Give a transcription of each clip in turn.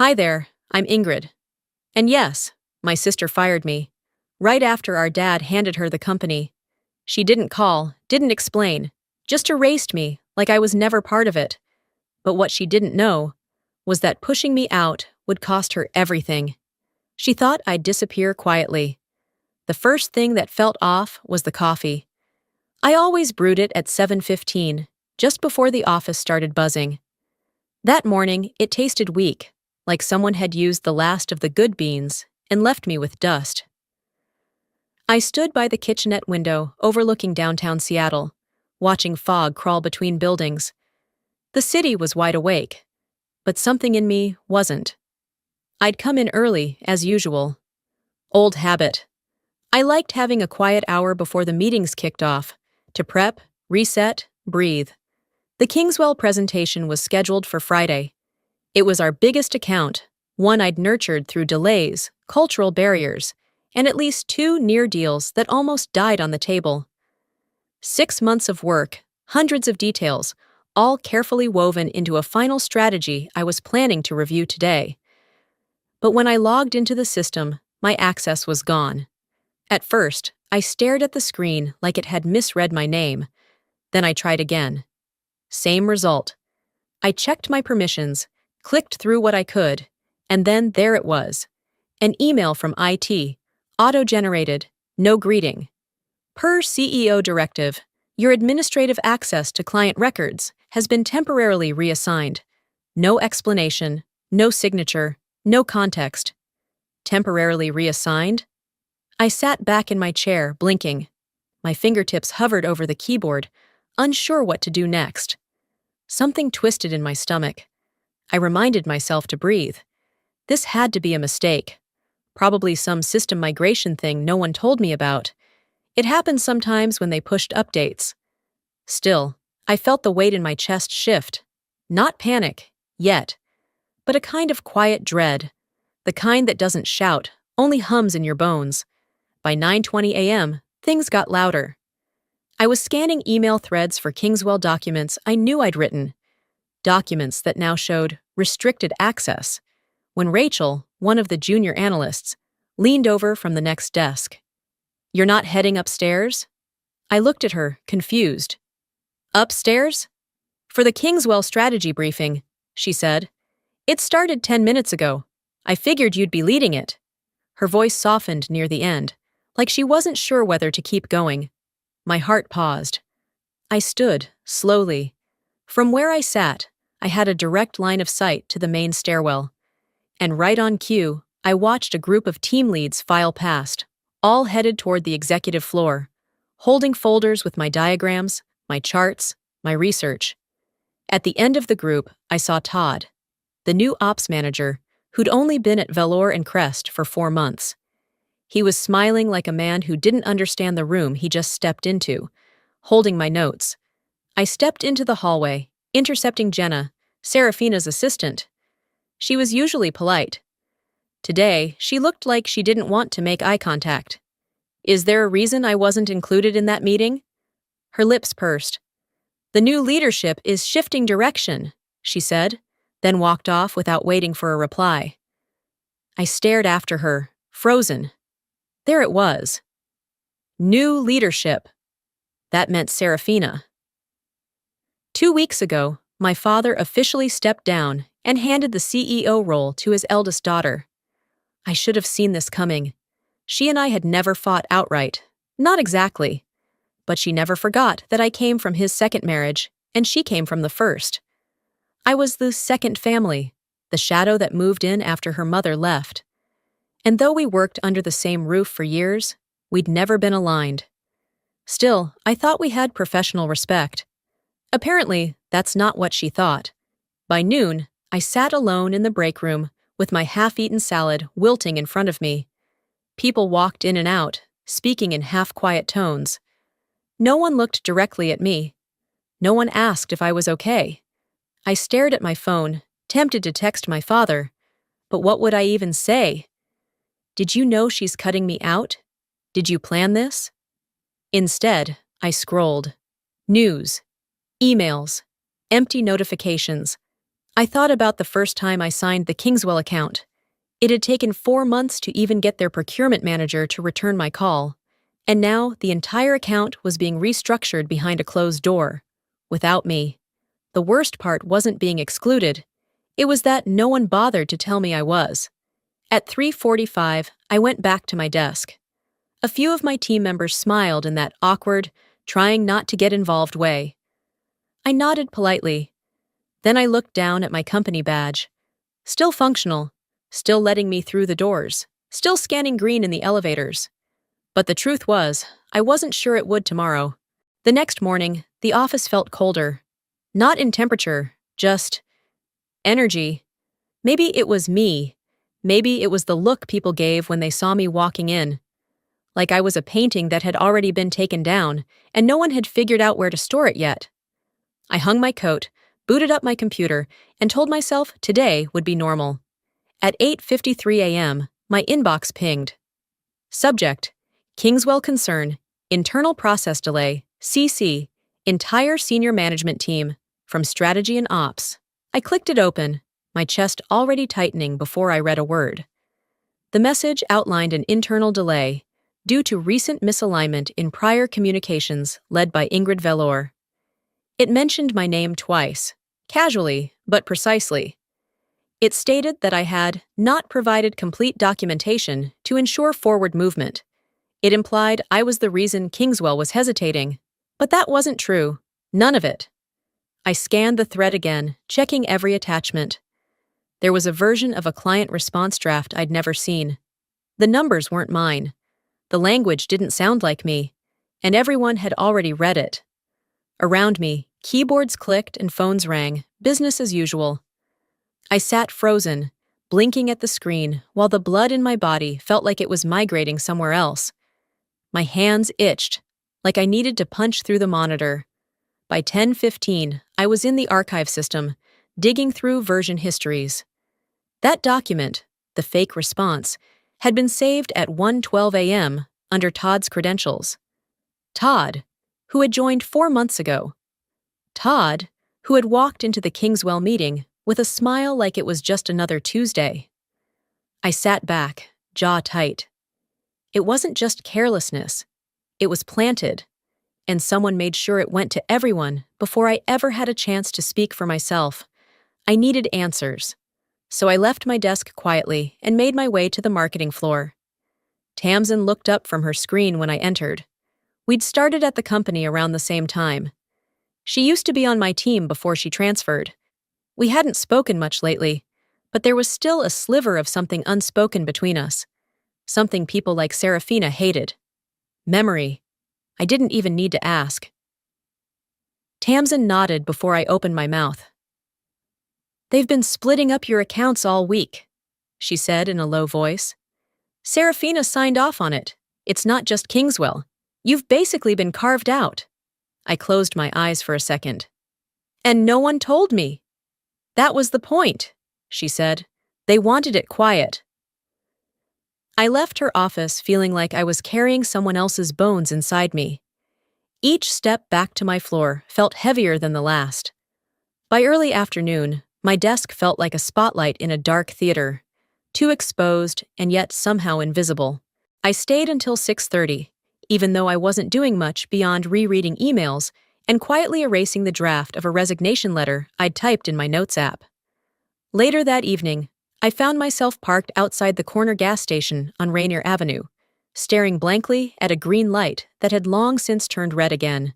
Hi there, I'm Ingrid. And yes, my sister fired me. Right after our dad handed her the company. She didn't call, didn't explain, just erased me like I was never part of it. But what she didn't know was that pushing me out would cost her everything. She thought I'd disappear quietly. The first thing that felt off was the coffee. I always brewed it at 7:15, just before the office started buzzing. That morning, it tasted weak, like someone had used the last of the good beans and left me with dust. I stood by the kitchenette window overlooking downtown Seattle, watching fog crawl between buildings. The city was wide awake, but something in me wasn't. I'd come in early, as usual. Old habit. I liked having a quiet hour before the meetings kicked off, to prep, reset, breathe. The Kingswell presentation was scheduled for Friday. It was our biggest account, one I'd nurtured through delays, cultural barriers, and at least 2 near deals that almost died on the table. 6 months of work, hundreds of details, all carefully woven into a final strategy I was planning to review today. But when I logged into the system, my access was gone. At first, I stared at the screen like it had misread my name. Then I tried again. Same result. I checked my permissions, clicked through what I could, and then there it was. An email from IT, auto-generated, no greeting. Per CEO directive, your administrative access to client records has been temporarily reassigned. No explanation, no signature, no context. Temporarily reassigned? I sat back in my chair, blinking. My fingertips hovered over the keyboard, unsure what to do next. Something twisted in my stomach. I reminded myself to breathe. This had to be a mistake. Probably some system migration thing no one told me about. It happens sometimes when they pushed updates. Still, I felt the weight in my chest shift. Not panic, yet, but a kind of quiet dread. The kind that doesn't shout, only hums in your bones. By 9:20 a.m., things got louder. I was scanning email threads for Kingswell documents I knew I'd written. Documents that now showed restricted access. When Rachel, one of the junior analysts, leaned over from the next desk. "You're not heading upstairs?" I looked at her, confused. "Upstairs?" "For the Kingswell strategy briefing," she said. "It started 10 minutes ago. I figured you'd be leading it." Her voice softened near the end, like she wasn't sure whether to keep going. My heart paused. I stood, slowly. From where I sat, I had a direct line of sight to the main stairwell. And right on cue, I watched a group of team leads file past, all headed toward the executive floor, holding folders with my diagrams, my charts, my research. At the end of the group, I saw Todd, the new ops manager, who'd only been at Velour and Crest for 4 months. He was smiling like a man who didn't understand the room he just stepped into, holding my notes. I stepped into the hallway, intercepting Jenna, Serafina's assistant. She was usually polite. Today, she looked like she didn't want to make eye contact. "Is there a reason I wasn't included in that meeting?" Her lips pursed. "The new leadership is shifting direction," she said, then walked off without waiting for a reply. I stared after her, frozen. There it was. New leadership. That meant Serafina. 2 weeks ago, my father officially stepped down and handed the CEO role to his eldest daughter. I should have seen this coming. She and I had never fought outright. Not exactly. But she never forgot that I came from his second marriage, and she came from the first. I was the second family, the shadow that moved in after her mother left. And though we worked under the same roof for years, we'd never been aligned. Still, I thought we had professional respect. Apparently, that's not what she thought. By noon, I sat alone in the break room with my half-eaten salad wilting in front of me. People walked in and out, speaking in half-quiet tones. No one looked directly at me. No one asked if I was okay. I stared at my phone, tempted to text my father. But what would I even say? "Did you know she's cutting me out? Did you plan this?" Instead, I scrolled. News. Emails. Empty notifications. I thought about the first time I signed the Kingswell account. It had taken 4 months to even get their procurement manager to return my call. And now the entire account was being restructured behind a closed door. Without me. The worst part wasn't being excluded. It was that no one bothered to tell me I was. At 3:45, I went back to my desk. A few of my team members smiled in that awkward, trying not to get involved way. I nodded politely. Then I looked down at my company badge. Still functional, still letting me through the doors, still scanning green in the elevators. But the truth was, I wasn't sure it would tomorrow. The next morning, the office felt colder. Not in temperature, just energy. Maybe it was me. Maybe it was the look people gave when they saw me walking in. Like I was a painting that had already been taken down, and no one had figured out where to store it yet. I hung my coat, booted up my computer, and told myself today would be normal. At 8:53 a.m., my inbox pinged. Subject: Kingswell concern, internal process delay, CC, entire senior management team, from strategy and ops. I clicked it open, my chest already tightening before I read a word. The message outlined an internal delay due to recent misalignment in prior communications led by Ingrid Velour. It mentioned my name twice, casually, but precisely. It stated that I had not provided complete documentation to ensure forward movement. It implied I was the reason Kingswell was hesitating, but that wasn't true. None of it. I scanned the thread again, checking every attachment. There was a version of a client response draft I'd never seen. The numbers weren't mine. The language didn't sound like me, and everyone had already read it. Around me, keyboards clicked and phones rang, business as usual. I sat frozen, blinking at the screen, while the blood in my body felt like it was migrating somewhere else. My hands itched, like I needed to punch through the monitor. By 10:15, I was in the archive system, digging through version histories. That document, the fake response, had been saved at 1:12 a.m. under Todd's credentials. Todd, who had joined 4 months ago. Todd, who had walked into the Kingswell meeting with a smile like it was just another Tuesday. I sat back, jaw tight. It wasn't just carelessness. It was planted, and someone made sure it went to everyone before I ever had a chance to speak for myself. I needed answers. So I left my desk quietly and made my way to the marketing floor. Tamsin looked up from her screen when I entered. We'd started at the company around the same time. She used to be on my team before she transferred. We hadn't spoken much lately, but there was still a sliver of something unspoken between us. Something people like Serafina hated. Memory. I didn't even need to ask. Tamsin nodded before I opened my mouth. "They've been splitting up your accounts all week," she said in a low voice. "Serafina signed off on it. It's not just Kingswell. You've basically been carved out." I closed my eyes for a second. "And no one told me." "That was the point," she said. "They wanted it quiet." I left her office feeling like I was carrying someone else's bones inside me. Each step back to my floor felt heavier than the last. By early afternoon, my desk felt like a spotlight in a dark theater, too exposed and yet somehow invisible. I stayed until 6:30, even though I wasn't doing much beyond rereading emails and quietly erasing the draft of a resignation letter I'd typed in my notes app. Later that evening, I found myself parked outside the corner gas station on Rainier Avenue, staring blankly at a green light that had long since turned red again.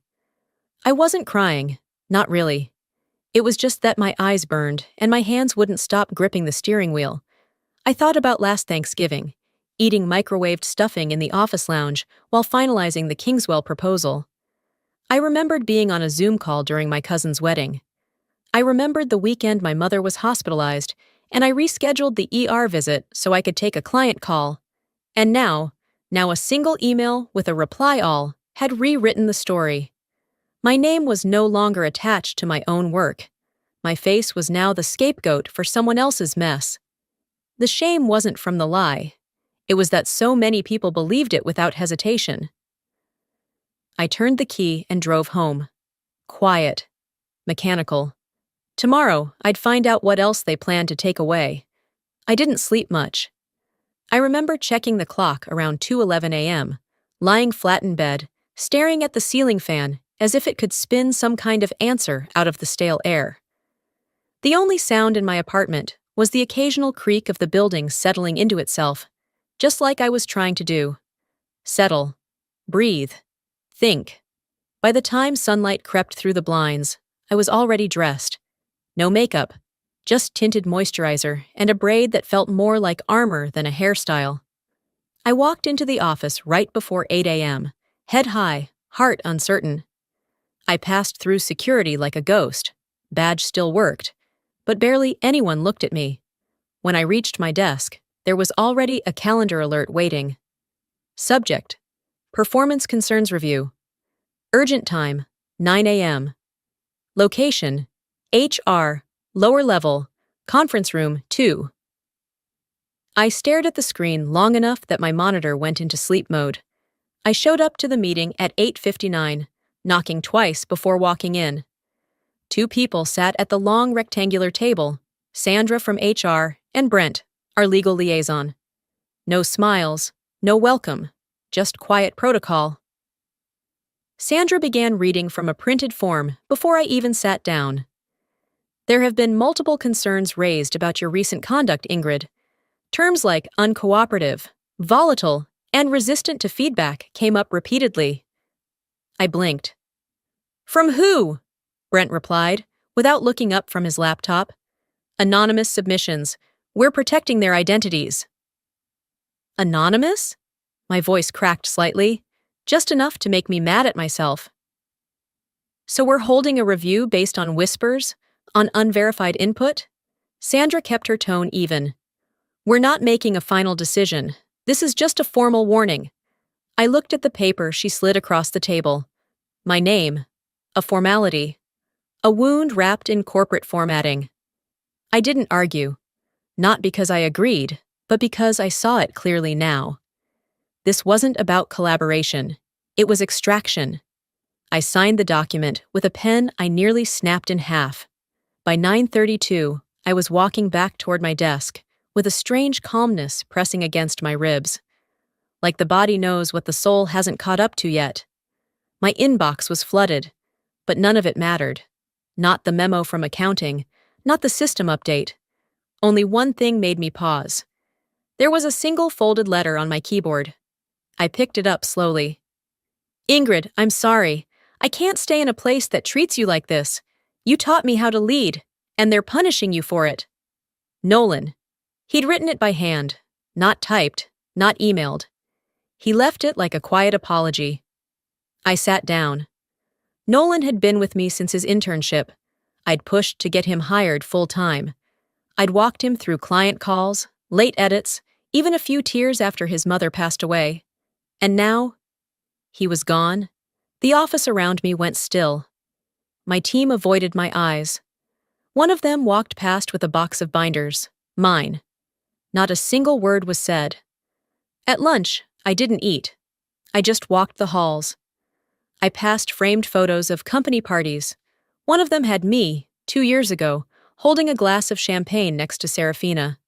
I wasn't crying, not really. It was just that my eyes burned and my hands wouldn't stop gripping the steering wheel. I thought about last Thanksgiving, eating microwaved stuffing in the office lounge while finalizing the Kingswell proposal. I remembered being on a Zoom call during my cousin's wedding. I remembered the weekend my mother was hospitalized, and I rescheduled the ER visit so I could take a client call. And now a single email with a reply all had rewritten the story. My name was no longer attached to my own work. My face was now the scapegoat for someone else's mess. The shame wasn't from the lie. It was that so many people believed it without hesitation. I turned the key and drove home. Quiet. Mechanical. Tomorrow, I'd find out what else they planned to take away. I didn't sleep much. I remember checking the clock around 2:11 a.m., lying flat in bed, staring at the ceiling fan as if it could spin some kind of answer out of the stale air. The only sound in my apartment was the occasional creak of the building settling into itself, just like I was trying to do. Settle. Breathe. Think. By the time sunlight crept through the blinds, I was already dressed. No makeup, just tinted moisturizer and a braid that felt more like armor than a hairstyle. I walked into the office right before 8 a.m., head high, heart uncertain. I passed through security like a ghost. Badge still worked, but barely anyone looked at me. When I reached my desk, there was already a calendar alert waiting. Subject: Performance Concerns Review. Urgent time: 9 a.m. Location: HR, lower level, conference room 2. I stared at the screen long enough that my monitor went into sleep mode. I showed up to the meeting at 8:59, knocking twice before walking in. 2 people sat at the long rectangular table, Sandra from HR and Brent, our legal liaison. No smiles, no welcome, just quiet protocol. Sandra began reading from a printed form before I even sat down. There have been multiple concerns raised about your recent conduct, Ingrid. Terms like uncooperative, volatile, and resistant to feedback came up repeatedly. I blinked. From who? Brent replied, without looking up from his laptop. Anonymous submissions. We're protecting their identities. Anonymous? My voice cracked slightly, just enough to make me mad at myself. So we're holding a review based on whispers, on unverified input? Sandra kept her tone even. We're not making a final decision. This is just a formal warning. I looked at the paper she slid across the table. My name. A formality. A wound wrapped in corporate formatting. I didn't argue. Not because I agreed, but because I saw it clearly now. This wasn't about collaboration. It was extraction. I signed the document with a pen I nearly snapped in half. By 9:32, I was walking back toward my desk, with a strange calmness pressing against my ribs. Like the body knows what the soul hasn't caught up to yet. My inbox was flooded, but none of it mattered. Not the memo from accounting, not the system update. Only one thing made me pause. There was a single folded letter on my keyboard. I picked it up slowly. Ingrid, I'm sorry. I can't stay in a place that treats you like this. You taught me how to lead, and they're punishing you for it. Nolan. He'd written it by hand, not typed, not emailed. He left it like a quiet apology. I sat down. Nolan had been with me since his internship. I'd pushed to get him hired full-time. I'd walked him through client calls, late edits, even a few tears after his mother passed away. And now, he was gone. The office around me went still. My team avoided my eyes. One of them walked past with a box of binders, mine. Not a single word was said. At lunch, I didn't eat. I just walked the halls. I passed framed photos of company parties. One of them had me, 2 years ago, holding a glass of champagne next to Serafina.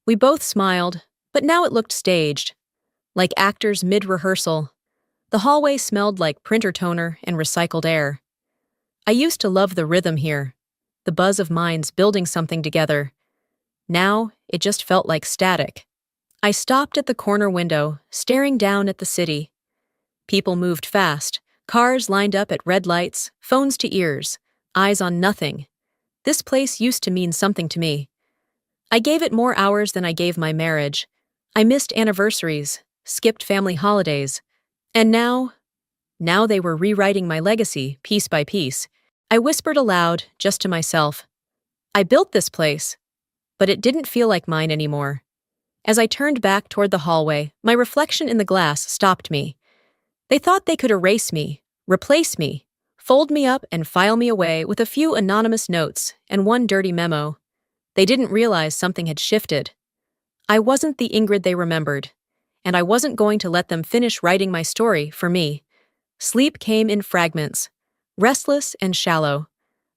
We both smiled, but now it looked staged, like actors mid-rehearsal. The hallway smelled like printer toner and recycled air. I used to love the rhythm here, the buzz of minds building something together. Now, it just felt like static. I stopped at the corner window, staring down at the city. People moved fast, cars lined up at red lights, phones to ears, eyes on nothing. This place used to mean something to me. I gave it more hours than I gave my marriage. I missed anniversaries, skipped family holidays. And now they were rewriting my legacy, piece by piece. I whispered aloud, just to myself. I built this place, but it didn't feel like mine anymore. As I turned back toward the hallway, my reflection in the glass stopped me. They thought they could erase me, replace me, fold me up and file me away with a few anonymous notes and one dirty memo. They didn't realize something had shifted. I wasn't the Ingrid they remembered, and I wasn't going to let them finish writing my story for me. Sleep came in fragments, restless and shallow.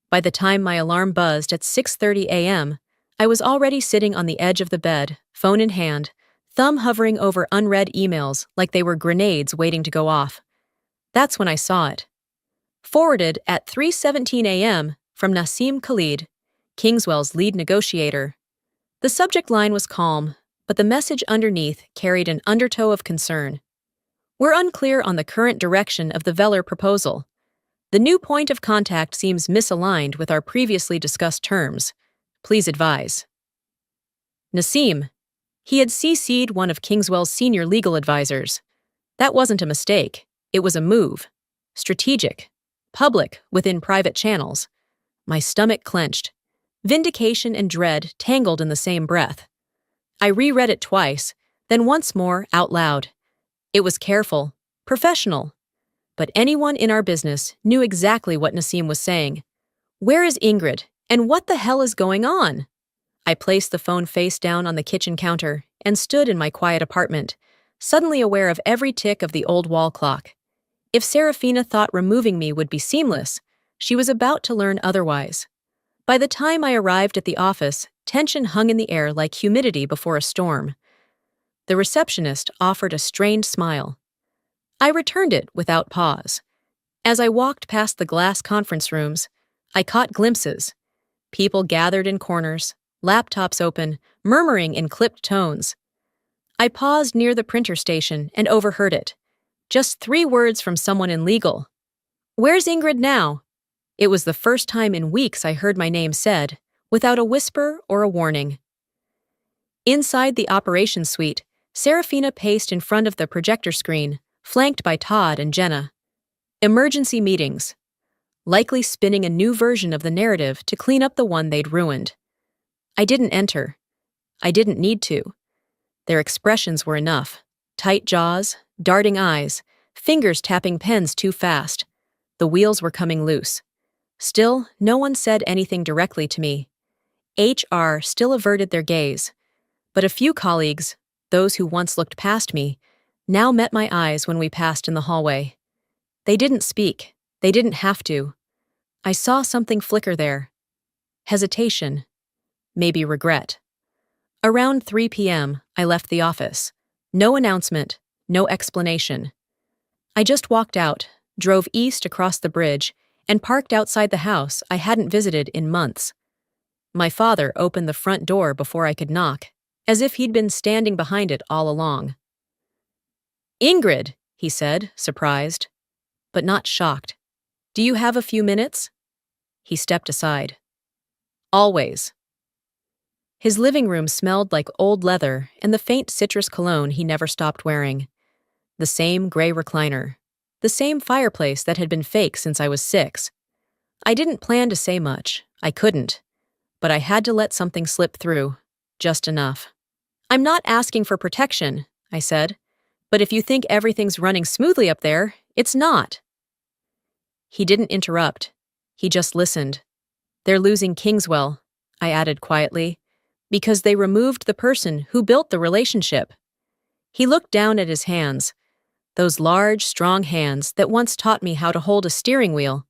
By the time my alarm buzzed at 6:30 a.m., I was already sitting on the edge of the bed, phone in hand, thumb hovering over unread emails like they were grenades waiting to go off. That's when I saw it. Forwarded at 3:17 a.m. from Nassim Khalid, Kingswell's lead negotiator. The subject line was calm, but the message underneath carried an undertow of concern. We're unclear on the current direction of the Veller proposal. The new point of contact seems misaligned with our previously discussed terms. Please advise. Nassim. He had CC'd one of Kingswell's senior legal advisors. That wasn't a mistake. It was a move. Strategic. Public, within private channels. My stomach clenched. Vindication and dread tangled in the same breath. I reread it twice, then once more out loud. It was careful, professional. But anyone in our business knew exactly what Nassim was saying. Where is Ingrid, and what the hell is going on? I placed the phone face down on the kitchen counter and stood in my quiet apartment, suddenly aware of every tick of the old wall clock. If Serafina thought removing me would be seamless, she was about to learn otherwise. By the time I arrived at the office, tension hung in the air like humidity before a storm. The receptionist offered a strained smile. I returned it without pause. As I walked past the glass conference rooms, I caught glimpses. People gathered in corners, laptops open, murmuring in clipped tones. I paused near the printer station and overheard it. Just 3 words from someone in legal. "Where's Ingrid now?" It was the first time in weeks I heard my name said, without a whisper or a warning. Inside the operations suite, Serafina paced in front of the projector screen, flanked by Todd and Jenna. Emergency meetings. Likely spinning a new version of the narrative to clean up the one they'd ruined. I didn't enter. I didn't need to. Their expressions were enough. Tight jaws, darting eyes, fingers tapping pens too fast. The wheels were coming loose. Still, no one said anything directly to me. HR still averted their gaze. But a few colleagues, those who once looked past me, now met my eyes when we passed in the hallway. They didn't speak. They didn't have to. I saw something flicker there. Hesitation. Maybe regret. Around 3 p.m., I left the office. No announcement, no explanation. I just walked out, drove east across the bridge, and parked outside the house I hadn't visited in months. My father opened the front door before I could knock, as if he'd been standing behind it all along. "Ingrid," he said, surprised, but not shocked. "Do you have a few minutes?" He stepped aside. "Always." His living room smelled like old leather and the faint citrus cologne he never stopped wearing. The same gray recliner. The same fireplace that had been fake since I was 6. I didn't plan to say much. I couldn't. But I had to let something slip through. Just enough. "I'm not asking for protection," I said. "But if you think everything's running smoothly up there, it's not." He didn't interrupt. He just listened. "They're losing Kingswell," I added quietly, "because they removed the person who built the relationship." He looked down at his hands. Those large, strong hands that once taught me how to hold a steering wheel.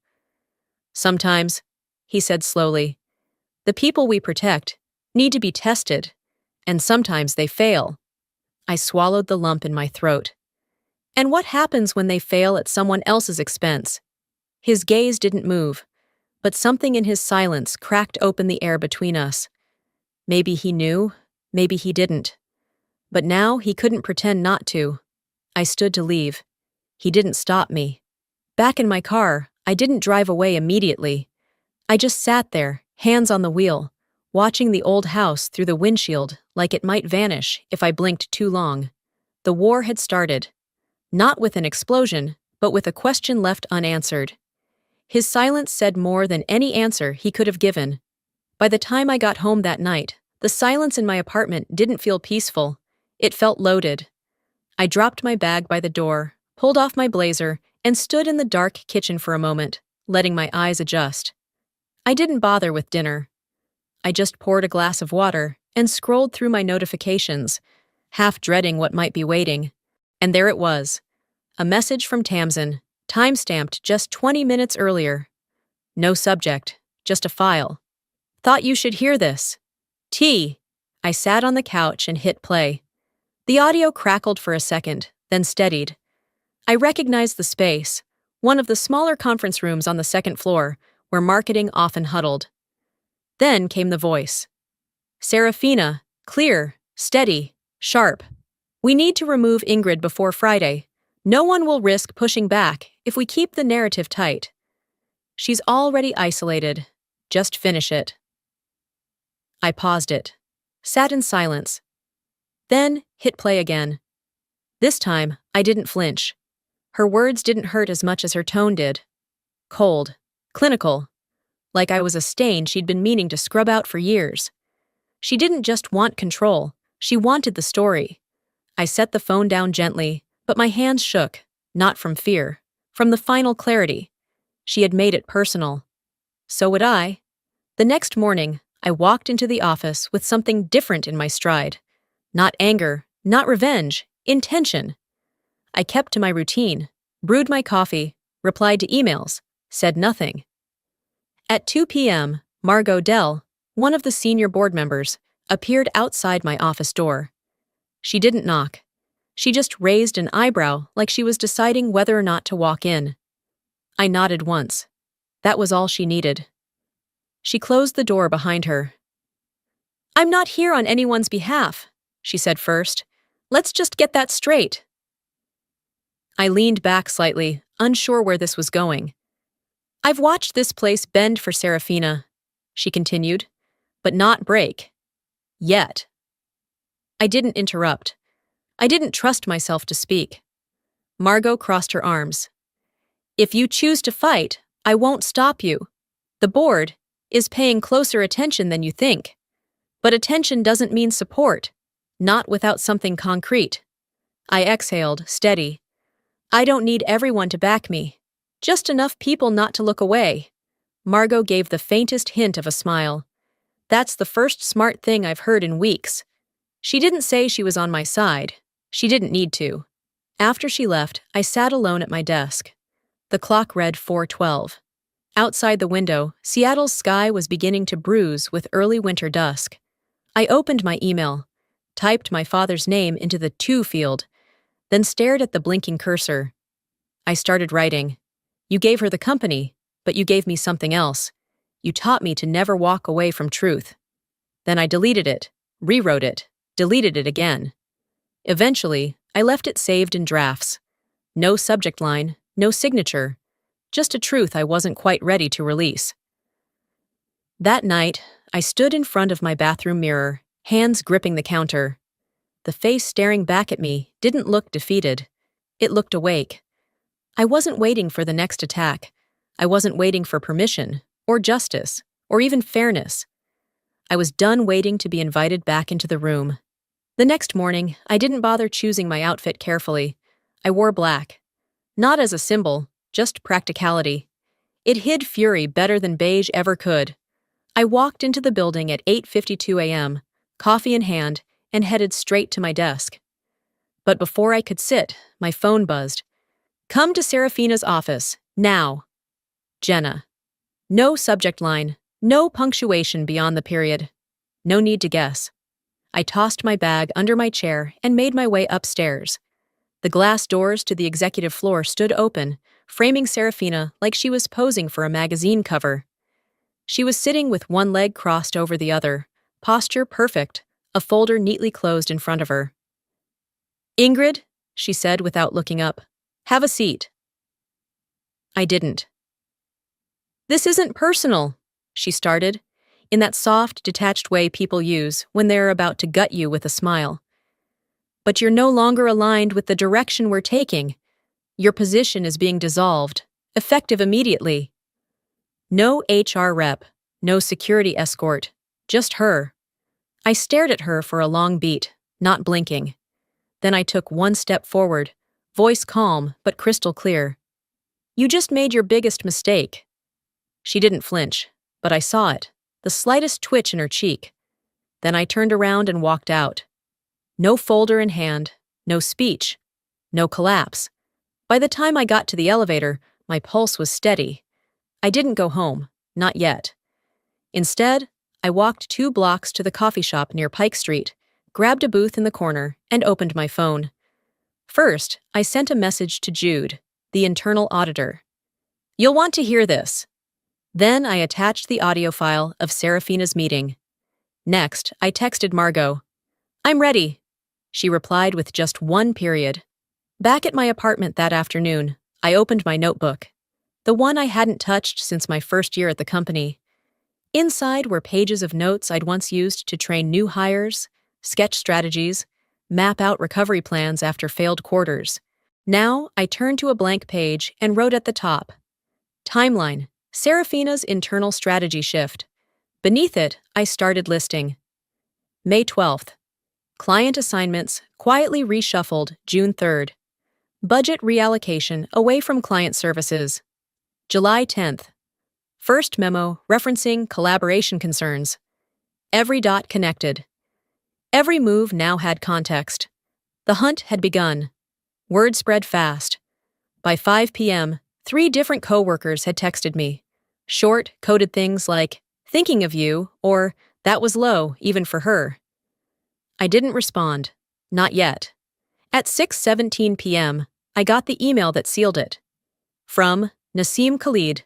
"Sometimes," he said slowly, "the people we protect need to be tested, and sometimes they fail." I swallowed the lump in my throat. "And what happens when they fail at someone else's expense?" His gaze didn't move, but something in his silence cracked open the air between us. Maybe he knew, maybe he didn't. But now he couldn't pretend not to. I stood to leave. He didn't stop me. Back in my car, I didn't drive away immediately. I just sat there, hands on the wheel, watching the old house through the windshield like it might vanish if I blinked too long. The war had started. Not with an explosion, but with a question left unanswered. His silence said more than any answer he could have given. By the time I got home that night, the silence in my apartment didn't feel peaceful. It felt loaded. I dropped my bag by the door, pulled off my blazer, and stood in the dark kitchen for a moment, letting my eyes adjust. I didn't bother with dinner. I just poured a glass of water and scrolled through my notifications, half dreading what might be waiting. And there it was. A message from Tamsin, time-stamped just 20 minutes earlier. No subject, just a file. Thought you should hear this. T. I sat on the couch and hit play. The audio crackled for a second, then steadied. I recognized the space, one of the smaller conference rooms on the second floor, where marketing often huddled. Then came the voice. Serafina, clear, steady, sharp. We need to remove Ingrid before Friday. No one will risk pushing back if we keep the narrative tight. She's already isolated. Just finish it. I paused it, sat in silence, then hit play again. This time, I didn't flinch. Her words didn't hurt as much as her tone did. Cold, clinical, like I was a stain she'd been meaning to scrub out for years. She didn't just want control, she wanted the story. I set the phone down gently, but my hands shook, not from fear, from the final clarity. She had made it personal. So would I. The next morning, I walked into the office with something different in my stride. Not anger, not revenge, intention. I kept to my routine, brewed my coffee, replied to emails, said nothing. At 2 p.m., Margot Dell, one of the senior board members, appeared outside my office door. She didn't knock. She just raised an eyebrow like she was deciding whether or not to walk in. I nodded once. That was all she needed. She closed the door behind her. I'm not here on anyone's behalf, she said first. Let's just get that straight. I leaned back slightly, unsure where this was going. I've watched this place bend for Serafina, she continued, but not break. Yet. I didn't interrupt. I didn't trust myself to speak. Margot crossed her arms. If you choose to fight, I won't stop you. The board is paying closer attention than you think. But attention doesn't mean support, not without something concrete. I exhaled, steady. I don't need everyone to back me. Just enough people not to look away. Margot gave the faintest hint of a smile. That's the first smart thing I've heard in weeks. She didn't say she was on my side. She didn't need to. After she left, I sat alone at my desk. The clock read 4:12. Outside the window, Seattle's sky was beginning to bruise with early winter dusk. I opened my email, typed my father's name into the to field, then stared at the blinking cursor. I started writing. You gave her the company, but you gave me something else. You taught me to never walk away from truth. Then I deleted it, rewrote it, deleted it again. Eventually, I left it saved in drafts. No subject line, no signature. Just a truth I wasn't quite ready to release. That night, I stood in front of my bathroom mirror, hands gripping the counter. The face staring back at me didn't look defeated. It looked awake. I wasn't waiting for the next attack. I wasn't waiting for permission, or justice, or even fairness. I was done waiting to be invited back into the room. The next morning, I didn't bother choosing my outfit carefully. I wore black. Not as a symbol, just practicality. It hid fury better than beige ever could. I walked into the building at 8:52 a.m., coffee in hand, and headed straight to my desk. But before I could sit, my phone buzzed. Come to Serafina's office, now. Jenna. No subject line, no punctuation beyond the period. No need to guess. I tossed my bag under my chair and made my way upstairs. The glass doors to the executive floor stood open, framing Serafina like she was posing for a magazine cover. She was sitting with one leg crossed over the other, posture perfect, a folder neatly closed in front of her. Ingrid, she said without looking up, have a seat. I didn't. This isn't personal, she started, in that soft, detached way people use when they're about to gut you with a smile. But you're no longer aligned with the direction we're taking. Your position is being dissolved, effective immediately. No HR rep, no security escort, just her. I stared at her for a long beat, not blinking. Then I took one step forward, voice calm but crystal clear. You just made your biggest mistake. She didn't flinch, but I saw it, the slightest twitch in her cheek. Then I turned around and walked out. No folder in hand, no speech, no collapse. By the time I got to the elevator, my pulse was steady. I didn't go home, not yet. Instead, I walked 2 blocks to the coffee shop near Pike Street, grabbed a booth in the corner, and opened my phone. First, I sent a message to Jude, the internal auditor. "You'll want to hear this." Then I attached the audio file of Serafina's meeting. Next, I texted Margot. "I'm ready." She replied with just 1 period. Back at my apartment that afternoon, I opened my notebook, the one I hadn't touched since my first year at the company. Inside were pages of notes I'd once used to train new hires, sketch strategies, map out recovery plans after failed quarters. Now, I turned to a blank page and wrote at the top, "Timeline, Serafina's internal strategy shift." Beneath it, I started listing. May 12th. Client assignments quietly reshuffled June 3rd. Budget reallocation away from client services. July 10th. First memo referencing collaboration concerns. Every dot connected. Every move now had context. The hunt had begun. Word spread fast. By 5 p.m., 3 different coworkers had texted me. Short, coded things like, "Thinking of you," or "That was low, even for her." I didn't respond. Not yet. At 6:17 p.m., I got the email that sealed it. From Nassim Khalid.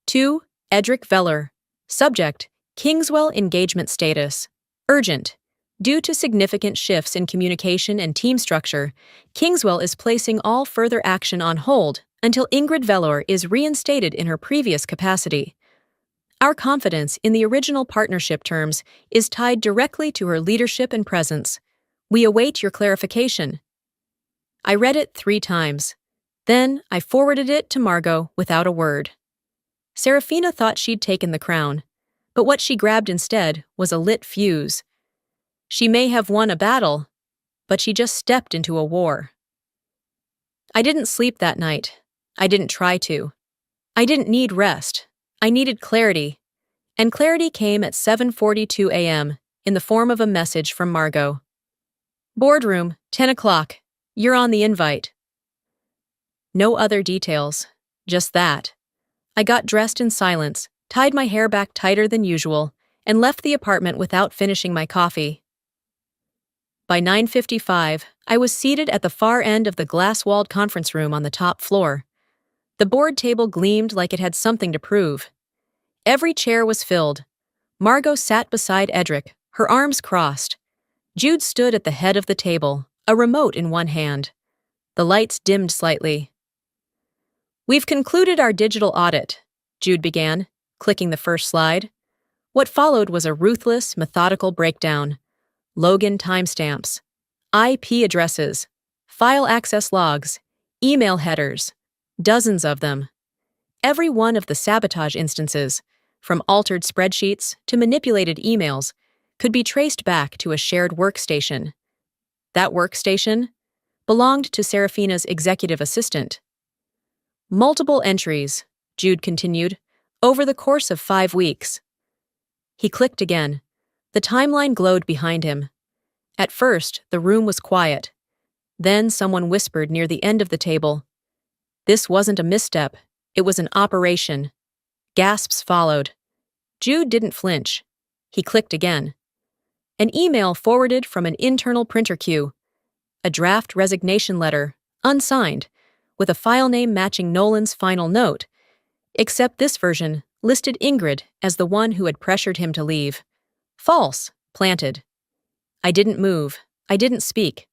To Edric Veller. Subject, Kingswell engagement status. Urgent. Due to significant shifts in communication and team structure, Kingswell is placing all further action on hold until Ingrid Veller is reinstated in her previous capacity. Our confidence in the original partnership terms is tied directly to her leadership and presence. We await your clarification. I read it 3 times. Then I forwarded it to Margot without a word. Serafina thought she'd taken the crown, but what she grabbed instead was a lit fuse. She may have won a battle, but she just stepped into a war. I didn't sleep that night. I didn't try to. I didn't need rest. I needed clarity. And clarity came at 7:42 a.m. in the form of a message from Margot. "Boardroom, 10 o'clock. You're on the invite." No other details, just that. I got dressed in silence, tied my hair back tighter than usual, and left the apartment without finishing my coffee. By 9:55, I was seated at the far end of the glass-walled conference room on the top floor. The board table gleamed like it had something to prove. Every chair was filled. Margot sat beside Edric, her arms crossed. Jude stood at the head of the table, a remote in one hand. The lights dimmed slightly. "We've concluded our digital audit," Jude began, clicking the first slide. What followed was a ruthless, methodical breakdown. Logan timestamps, IP addresses, file access logs, email headers, dozens of them. Every one of the sabotage instances, from altered spreadsheets to manipulated emails, could be traced back to a shared workstation. That workstation belonged to Serafina's executive assistant. "Multiple entries," Jude continued, "over the course of 5 weeks. He clicked again. The timeline glowed behind him. At first, the room was quiet. Then someone whispered near the end of the table. This wasn't a misstep. It was an operation. Gasps followed. Jude didn't flinch. He clicked again. An email forwarded from an internal printer queue. A draft resignation letter, unsigned, with a file name matching Nolan's final note, except this version listed Ingrid as the one who had pressured him to leave. False, planted. I didn't move. I didn't speak.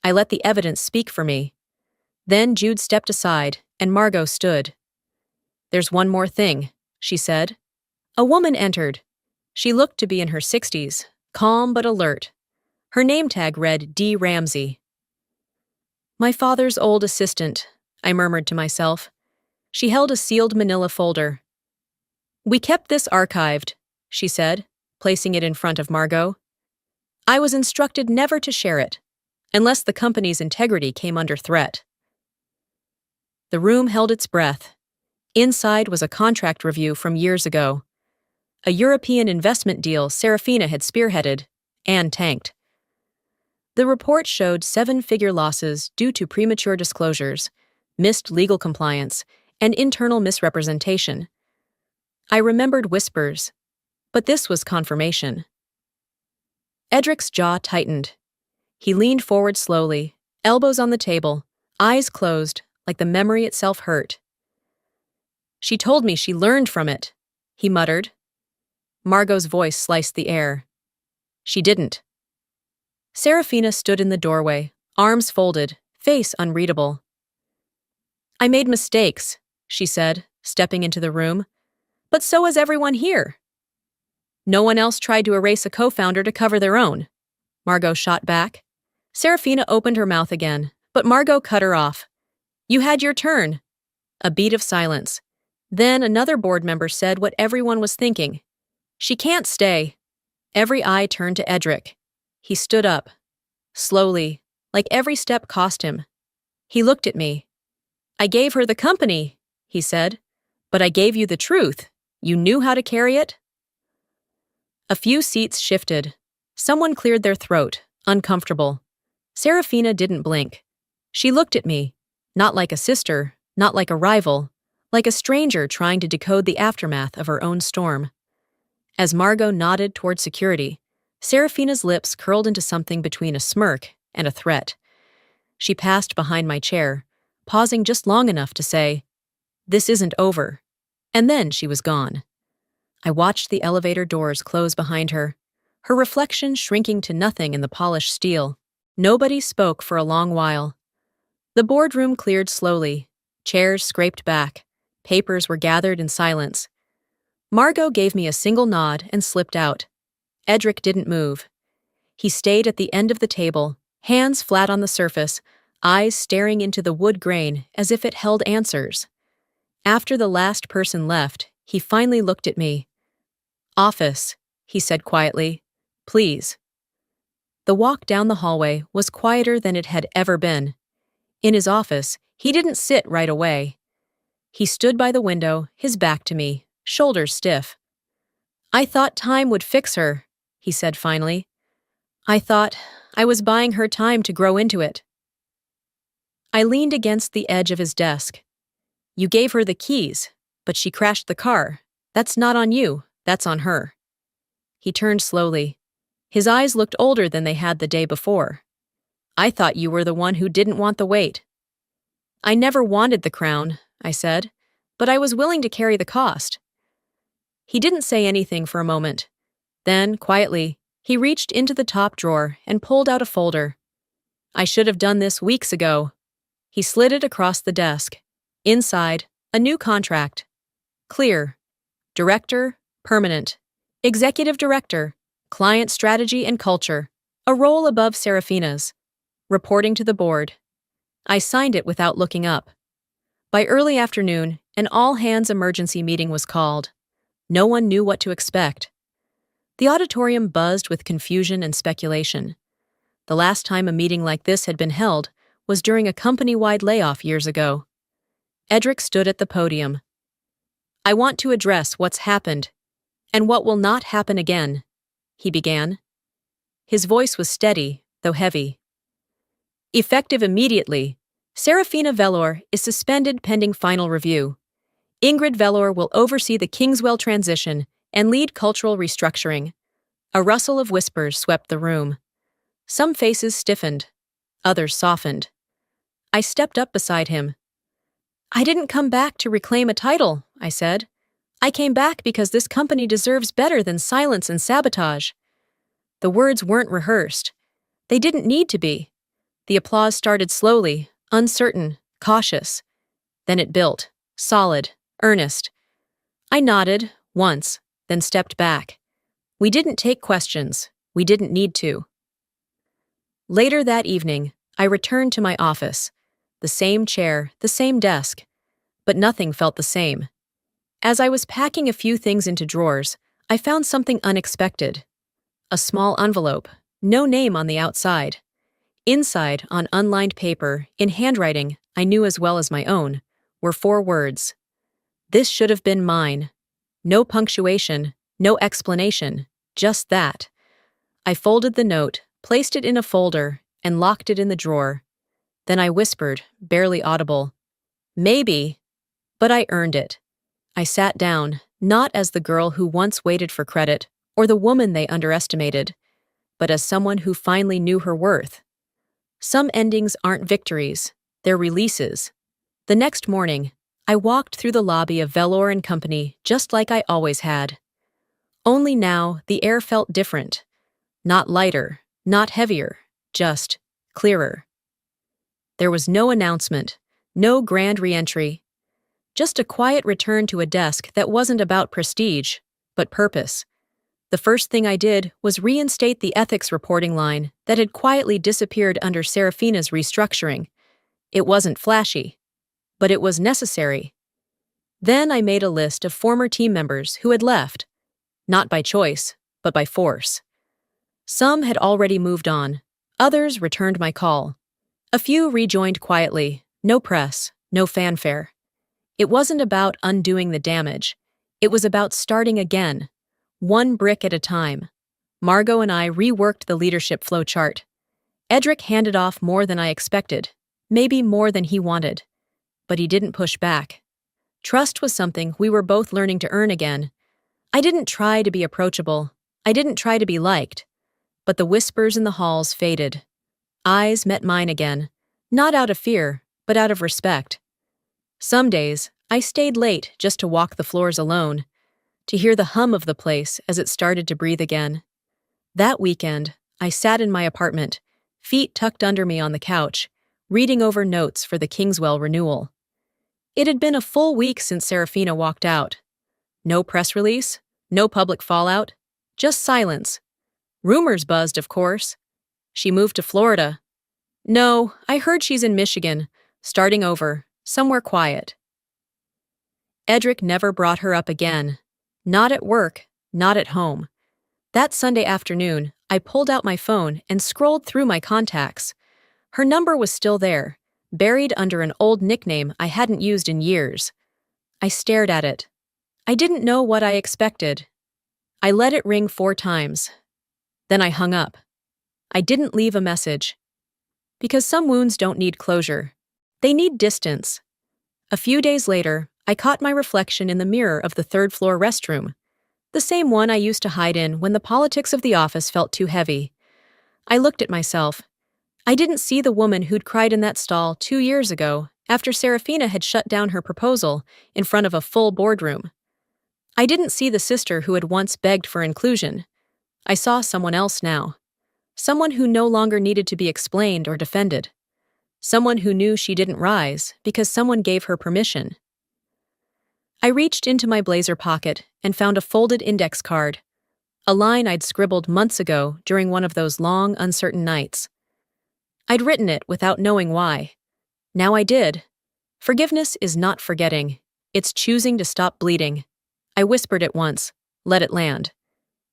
I let the evidence speak for me. Then Jude stepped aside, and Margot stood. "There's one more thing," she said. A woman entered. She looked to be in her 60s, calm but alert. Her name tag read D. Ramsey. "My father's old assistant," I murmured to myself. She held a sealed manila folder. "We kept this archived," she said, placing it in front of Margot. "I was instructed never to share it, unless the company's integrity came under threat." The room held its breath. Inside was a contract review from years ago. A European investment deal Serafina had spearheaded and tanked. The report showed 7-figure losses due to premature disclosures, missed legal compliance, and internal misrepresentation. I remembered whispers. But this was confirmation. Edric's jaw tightened. He leaned forward slowly, elbows on the table, eyes closed, like the memory itself hurt. "She told me she learned from it," he muttered. Margot's voice sliced the air. "She didn't." Serafina stood in the doorway, arms folded, face unreadable. "I made mistakes," she said, stepping into the room. "But so has everyone here." "No one else tried to erase a co-founder to cover their own," Margot shot back. Serafina opened her mouth again, but Margot cut her off. "You had your turn." A beat of silence. Then another board member said what everyone was thinking. "She can't stay." Every eye turned to Edric. He stood up. Slowly, like every step cost him. He looked at me. "I gave her the company," he said. "But I gave you the truth. You knew how to carry it?" A few seats shifted. Someone cleared their throat, uncomfortable. Serafina didn't blink. She looked at me, not like a sister, not like a rival, like a stranger trying to decode the aftermath of her own storm. As Margot nodded toward security, Serafina's lips curled into something between a smirk and a threat. She passed behind my chair, pausing just long enough to say, "This isn't over." And then she was gone. I watched the elevator doors close behind her, her reflection shrinking to nothing in the polished steel. Nobody spoke for a long while. The boardroom cleared slowly. Chairs scraped back. Papers were gathered in silence. Margot gave me a single nod and slipped out. Edric didn't move. He stayed at the end of the table, hands flat on the surface, eyes staring into the wood grain as if it held answers. After the last person left, he finally looked at me. "Office," he said quietly. "Please." The walk down the hallway was quieter than it had ever been. In his office, he didn't sit right away. He stood by the window, his back to me, shoulders stiff. "I thought time would fix her," he said finally. "I thought I was buying her time to grow into it." I leaned against the edge of his desk. "You gave her the keys, but she crashed the car. That's not on you, that's on her." He turned slowly. His eyes looked older than they had the day before. "I thought you were the one who didn't want the weight." "I never wanted the crown," I said, "but I was willing to carry the cost." He didn't say anything for a moment. Then, quietly, he reached into the top drawer and pulled out a folder. "I should have done this weeks ago." He slid it across the desk. Inside, a new contract. Clear. Director, permanent. Executive Director, Client Strategy and Culture, a role above Serafina's. Reporting to the board. I signed it without looking up. By early afternoon, an all-hands emergency meeting was called. No one knew what to expect. The auditorium buzzed with confusion and speculation. The last time a meeting like this had been held was during a company-wide layoff years ago. Edric stood at the podium. "I want to address what's happened, and what will not happen again," he began. His voice was steady, though heavy. "Effective immediately, Serafina Velor is suspended pending final review. Ingrid Velor will oversee the Kingswell transition and lead cultural restructuring." A rustle of whispers swept the room. Some faces stiffened. Others softened. I stepped up beside him. "I didn't come back to reclaim a title," I said. "I came back because this company deserves better than silence and sabotage." The words weren't rehearsed. They didn't need to be. The applause started slowly, uncertain, cautious. Then it built, solid, earnest. I nodded, once, then stepped back. We didn't take questions. We didn't need to. Later that evening, I returned to my office. The same chair, the same desk. But nothing felt the same. As I was packing a few things into drawers, I found something unexpected. A small envelope, no name on the outside. Inside, on unlined paper, in handwriting I knew as well as my own, were 4 words. "This should have been mine." No punctuation, no explanation, just that. I folded the note, placed it in a folder, and locked it in the drawer. Then I whispered, barely audible, "Maybe," but I earned it. I sat down, not as the girl who once waited for credit or the woman they underestimated, but as someone who finally knew her worth. Some endings aren't victories, they're releases. The next morning, I walked through the lobby of Velour and Company just like I always had. Only now, the air felt different. Not lighter, not heavier, just clearer. There was no announcement, no grand re-entry, just a quiet return to a desk that wasn't about prestige, but purpose. The first thing I did was reinstate the ethics reporting line that had quietly disappeared under Serafina's restructuring. It wasn't flashy, but it was necessary. Then I made a list of former team members who had left, not by choice, but by force. Some had already moved on, others returned my call. A few rejoined quietly, no press, no fanfare. It wasn't about undoing the damage. It was about starting again, one brick at a time. Margot and I reworked the leadership flowchart. Edric handed off more than I expected, maybe more than he wanted. But he didn't push back. Trust was something we were both learning to earn again. I didn't try to be approachable. I didn't try to be liked. But the whispers in the halls faded. Eyes met mine again, not out of fear, but out of respect. Some days, I stayed late just to walk the floors alone, to hear the hum of the place as it started to breathe again. That weekend, I sat in my apartment, feet tucked under me on the couch, reading over notes for the Kingswell renewal. It had been a full week since Serafina walked out. No press release, no public fallout, just silence. Rumors buzzed, of course. She moved to Florida. No, I heard she's in Michigan, starting over, somewhere quiet. Edric never brought her up again. Not at work, not at home. That Sunday afternoon, I pulled out my phone and scrolled through my contacts. Her number was still there, buried under an old nickname I hadn't used in years. I stared at it. I didn't know what I expected. I let it ring 4 times. Then I hung up. I didn't leave a message. Because some wounds don't need closure. They need distance. A few days later, I caught my reflection in the mirror of the 3rd-floor restroom, the same one I used to hide in when the politics of the office felt too heavy. I looked at myself. I didn't see the woman who'd cried in that stall 2 years ago after Serafina had shut down her proposal in front of a full boardroom. I didn't see the sister who had once begged for inclusion. I saw someone else now. Someone who no longer needed to be explained or defended. Someone who knew she didn't rise because someone gave her permission. I reached into my blazer pocket and found a folded index card, a line I'd scribbled months ago during one of those long, uncertain nights. I'd written it without knowing why. Now I did. Forgiveness is not forgetting. It's choosing to stop bleeding. I whispered it once, let it land.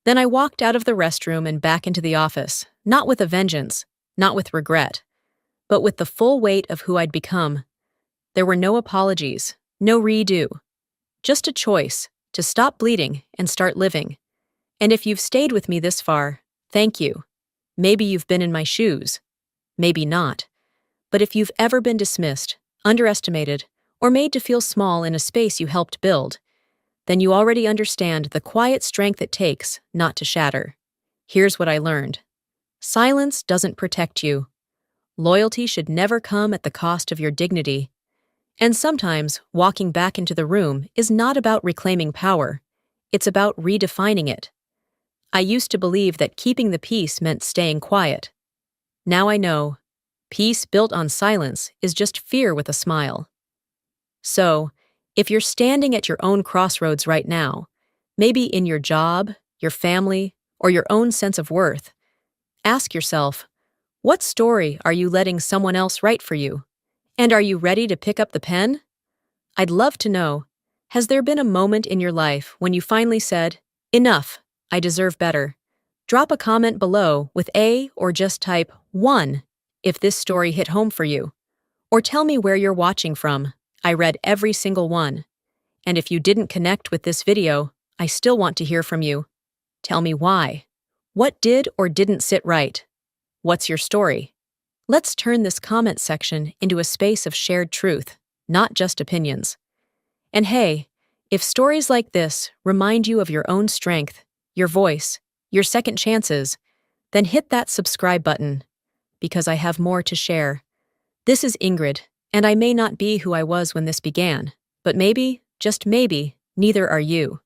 Then I walked out of the restroom and back into the office, not with a vengeance, not with regret, but with the full weight of who I'd become. There were no apologies, no redo. Just a choice to stop bleeding and start living. And if you've stayed with me this far, thank you. Maybe you've been in my shoes. Maybe not. But if you've ever been dismissed, underestimated, or made to feel small in a space you helped build, then you already understand the quiet strength it takes not to shatter. Here's what I learned. Silence doesn't protect you. Loyalty should never come at the cost of your dignity. And sometimes walking back into the room is not about reclaiming power. It's about redefining it. I used to believe that keeping the peace meant staying quiet. Now I know. Peace built on silence is just fear with a smile. So, if you're standing at your own crossroads right now, maybe in your job, your family, or your own sense of worth, ask yourself, what story are you letting someone else write for you? And are you ready to pick up the pen? I'd love to know, has there been a moment in your life when you finally said, enough, I deserve better? Drop a comment below with A or just type 1 if this story hit home for you. Or tell me where you're watching from. I read every single one. And if you didn't connect with this video, I still want to hear from you. Tell me why. What did or didn't sit right? What's your story? Let's turn this comment section into a space of shared truth, not just opinions. And hey, If stories like this remind you of your own strength, your voice, your second chances, then hit that subscribe button, because I have more to share. This is Ingrid, and I may not be who I was when this began, but maybe, just maybe, neither are you.